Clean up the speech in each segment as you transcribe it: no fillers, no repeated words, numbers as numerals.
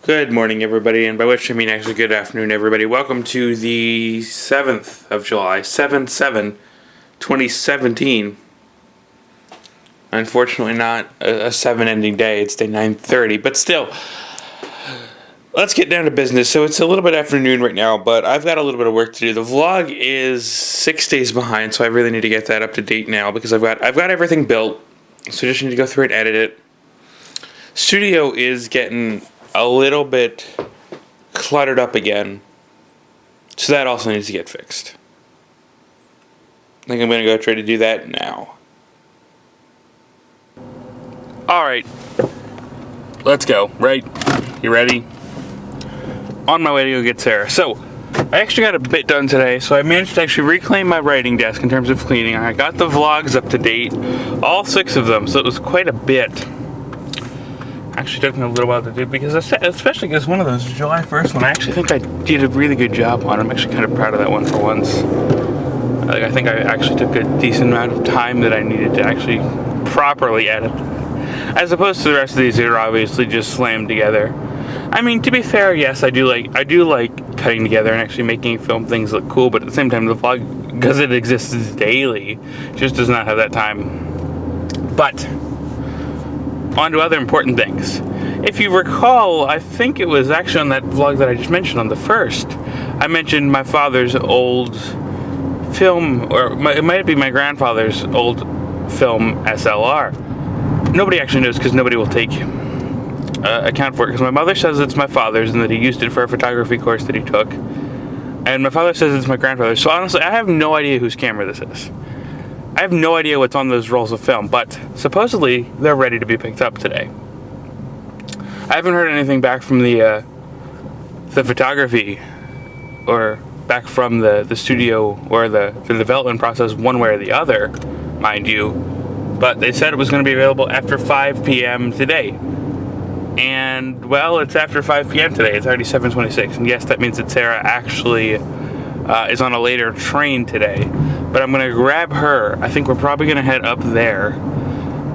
Good morning, everybody, and by which I mean actually good afternoon, everybody. Welcome to the 7th of July, 7/7/2017. Unfortunately, not a 7 ending day. It's day 9:30, but still, let's get down to business. So it's a little bit afternoon right now, but I've got a little bit of work to do. The vlog is 6 days behind, so I really need to get that up to date now because I've got everything built. So I just need to go through and edit it. Studio is getting a little bit cluttered up again, so that also needs to get fixed. I think I'm going to go try to do that now. Alright, let's go, right? You ready? On my way to go get Sarah. So, I actually got a bit done today, so I managed to actually reclaim my writing desk in terms of cleaning. I got the vlogs up to date, all 6 of them, so it was quite a bit. Actually took me a little while to do because especially because one of those July 1st one, I actually think I did a really good job on. I'm actually kind of proud of that one for once. I think I actually took a decent amount of time that I needed to actually properly edit, as opposed to the rest of these that are obviously just slammed together. I mean, to be fair, yes, I do like cutting together and actually making film things look cool, but at the same time, the vlog, because it exists daily, just does not have that time. But on to other important things. If you recall, I think it was actually on that vlog that I just mentioned on the 1st, I mentioned my father's old film, or it might be my grandfather's old film SLR. Nobody actually knows because nobody will take account for it, because my mother says it's my father's and that he used it for a photography course that he took, and my father says it's my grandfather's. So honestly, I have no idea whose camera this is. I have no idea what's on those rolls of film, but supposedly they're ready to be picked up today. I haven't heard anything back from the photography, or back from the studio, or the development process one way or the other, mind you, but they said it was going to be available after 5 p.m. today. And, well, it's after 5 p.m. today. It's already 7:26, and yes, that means that Sarah actually is on a later train today. But I'm going to grab her. I think we're probably going to head up there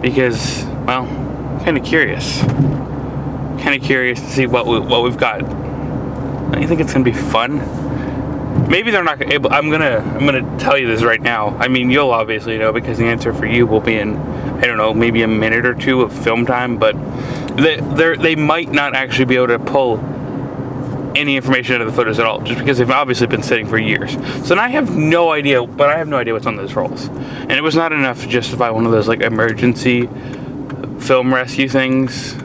because, well, kind of curious. Kind of curious to see what we've got. Don't you think it's going to be fun? Maybe they're not able. I'm gonna tell you this right now. I mean, you'll obviously know because the answer for you will be in, I don't know, maybe a minute or two of film time. But they might not actually be able to pull any information out of the photos at all, just because they've obviously been sitting for years. So I have no idea, but I have no idea what's on those rolls. And it was not enough to justify one of those like emergency film rescue things,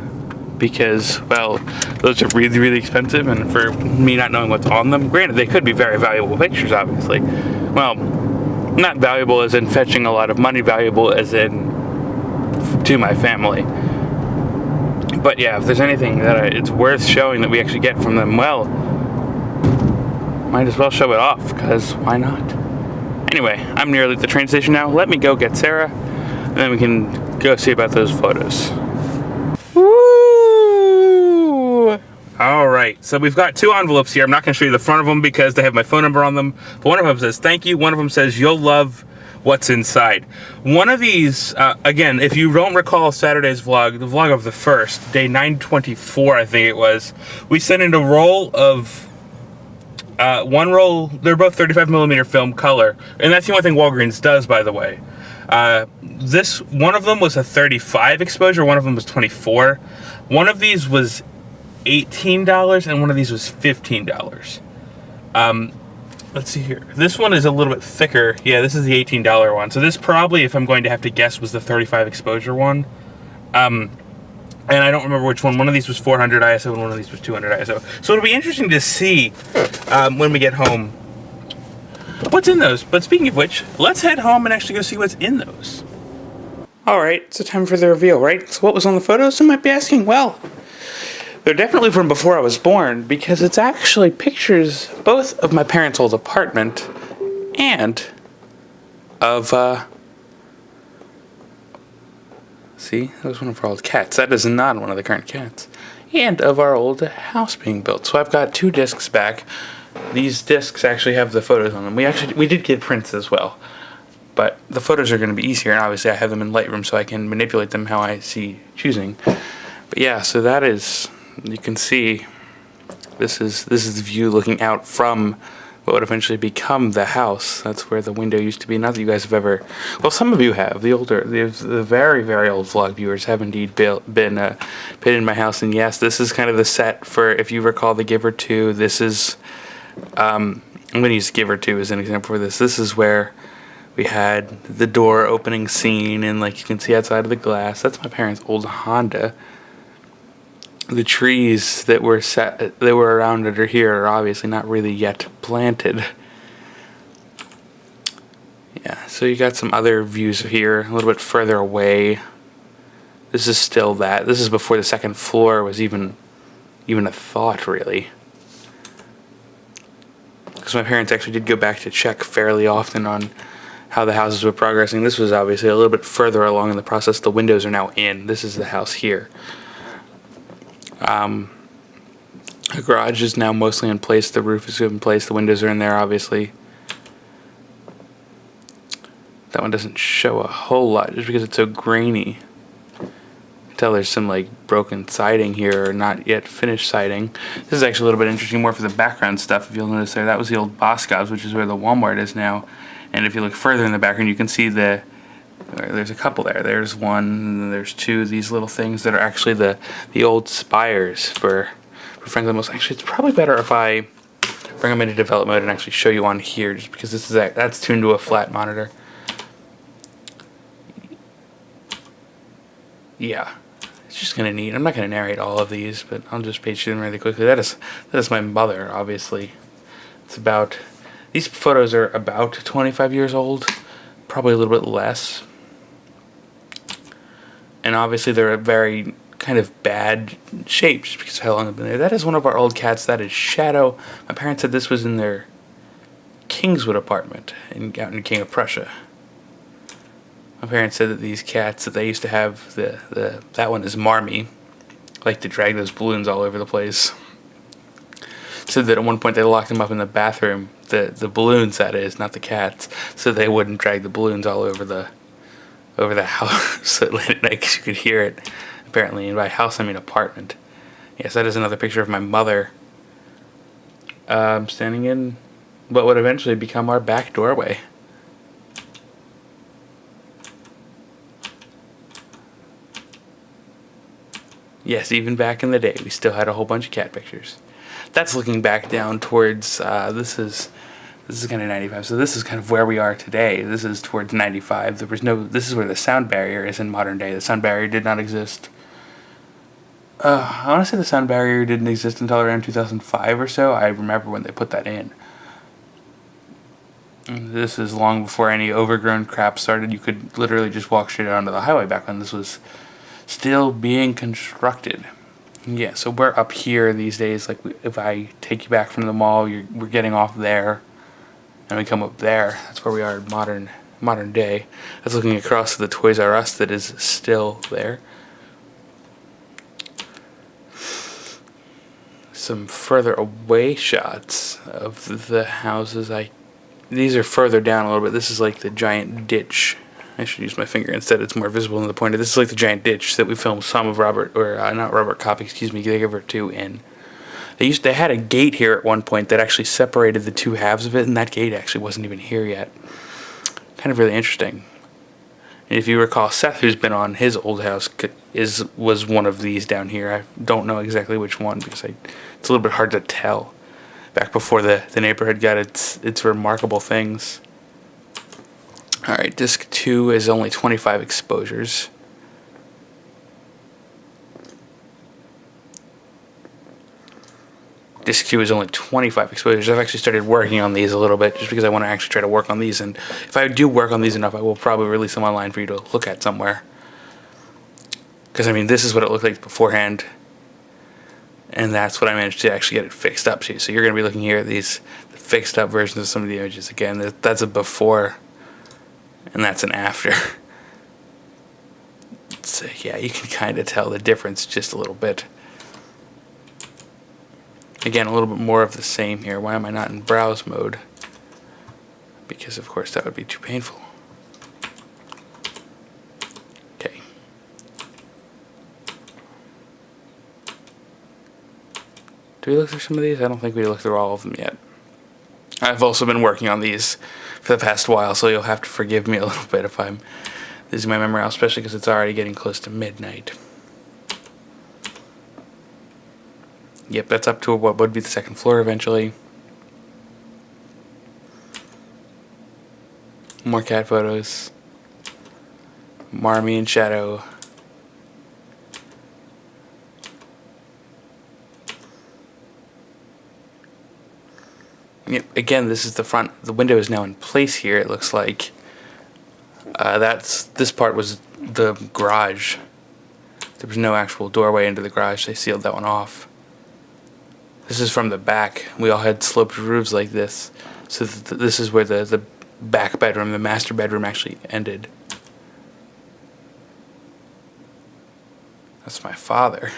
because, well, those are really, really expensive, and for me not knowing what's on them, granted, they could be very valuable pictures, obviously. Well, not valuable as in fetching a lot of money, valuable as in to my family. But yeah, if there's anything that it's worth showing that we actually get from them, well, might as well show it off, because why not? Anyway, I'm nearly at the train station now. Let me go get Sarah, and then we can go see about those photos. Woo! Alright, so we've got 2 envelopes here. I'm not going to show you the front of them because they have my phone number on them. But one of them says thank you. One of them says you'll love what's inside. One of these, again, if you don't recall Saturday's vlog, the vlog of the 1st, day 924, I think it was, we sent in a roll of, one roll, they're both 35mm film color, and that's the only thing Walgreens does, by the way. One of them was a 35 exposure, one of them was 24. One of these was $18, and one of these was $15. Let's see here. This one is a little bit thicker. Yeah, this is the $18 one. So this probably, if I'm going to have to guess, was the 35 exposure one. And I don't remember which one. One of these was 400 ISO and one of these was 200 ISO. So it'll be interesting to see when we get home what's in those. But speaking of which, let's head home and actually go see what's in those. Alright, it's time for the reveal, right? So what was on the photos, you might be asking? Well, they're definitely from before I was born, because it's actually pictures both of my parents' old apartment and of, see, that was one of our old cats. That is not one of the current cats. And of our old house being built. So I've got 2 discs back. These discs actually have the photos on them. We did get prints as well. But the photos are going to be easier, and obviously I have them in Lightroom so I can manipulate them how I see choosing. But yeah, so that is You can see this is the view looking out from what would eventually become the house. That's where the window used to be. Not that you guys have ever, well, some of you have. The very, very old vlog viewers have indeed been in my house. And yes, this is kind of the set for, if you recall, the Giver 2. This is, I'm going to use Giver 2 as an example for this. This is where we had the door opening scene, and like you can see outside of the glass, that's my parents' old Honda. The trees that were around it are here are obviously not really yet planted. Yeah, so you got some other views here, a little bit further away. This is still that. This is before the second floor was even a thought, really. Because my parents actually did go back to check fairly often on how the houses were progressing. This was obviously a little bit further along in the process. The windows are now in. This is the house here. The garage is now mostly in place. The roof is in place. The windows are in there, obviously. That one doesn't show a whole lot just because it's so grainy. You can tell there's some like broken siding here, or not yet finished siding. This is actually a little bit interesting, more for the background stuff. If you'll notice there, that was the old Boscov's, which is where the Walmart is now. And if you look further in the background, you can see there's a couple there. There's one, and then there's two. These little things that are actually the old spires for Franklin Mills. Actually, it's probably better if I bring them into develop mode and actually show you on here, just because that's tuned to a flat monitor. Yeah, it's just kind of neat. I'm not going to narrate all of these, but I'll just page through them really quickly. That is my mother, obviously. These photos are about 25 years old, probably a little bit less. And obviously they're a very kind of bad shape just because of how long they've been there. That is one of our old cats. That is Shadow. My parents said this was in their Kingswood apartment out in King of Prussia. My parents said that these cats that they used to have, that one is Marmee, like to drag those balloons all over the place. Said that at one point they locked them up in the bathroom, the balloons, that is, not the cats, so they wouldn't drag the balloons all over the house late at night because you could hear it. Apparently, and by house I mean apartment. Yes, that is another picture of my mother standing in what would eventually become our back doorway. Yes, even back in the day, we still had a whole bunch of cat pictures. That's looking back down towards, this is kind of 95, so this is kind of where we are today. This is towards 95. This is where the sound barrier is in modern day. The sound barrier did not exist. I want to say the sound barrier didn't exist until around 2005 or so. I remember when they put that in. This is long before any overgrown crap started. You could literally just walk straight onto the highway back when this was still being constructed. Yeah, so we're up here these days. Like, if I take you back from the mall, we're getting off there, and we come up there. That's where we are in modern day. That's looking across to the Toys R Us that is still there. Some further away shots of the houses. These are further down a little bit. This is like the giant ditch. I should use my finger instead. It's more visible than the pointer. This is like the giant ditch that we filmed some of not Robert Cop, excuse me, Giver 2 in. They had a gate here at one point that actually separated the two halves of it, and that gate actually wasn't even here yet. Kind of really interesting. And if you recall, Seth, who's been on his old house, was one of these down here. I don't know exactly which one because it's a little bit hard to tell. Back before the neighborhood got its remarkable things. Alright, disc 2 is only 25 exposures. Disc 2 is only 25 exposures. I've actually started working on these a little bit just because I want to actually try to work on these, and if I do work on these enough, I will probably release them online for you to look at somewhere. Because, I mean, this is what it looked like beforehand, and that's what I managed to actually get it fixed up to. So you're going to be looking here at the fixed up versions of some of the images. Again, that's a before, and that's an after. So, yeah, you can kind of tell the difference just a little bit. Again, a little bit more of the same here. Why am I not in browse mode? Because, of course, that would be too painful. Okay. Do we look through some of these? I don't think we looked through all of them yet. I've also been working on these for the past while, so you'll have to forgive me a little bit if I'm losing my memory, especially because it's already getting close to midnight. Yep, that's up to what would be the second floor eventually. More cat photos. Marmee and Shadow. Yep, again, this is the front. The window is now in place here, it looks like. This part was the garage. There was no actual doorway into the garage. They sealed that one off. This is from the back. We all had sloped roofs like this. So this is where the back bedroom, the master bedroom, actually ended. That's my father.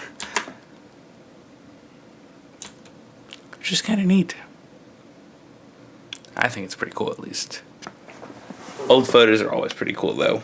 Which is kind of neat. I think it's pretty cool, at least. Old photos are always pretty cool, though.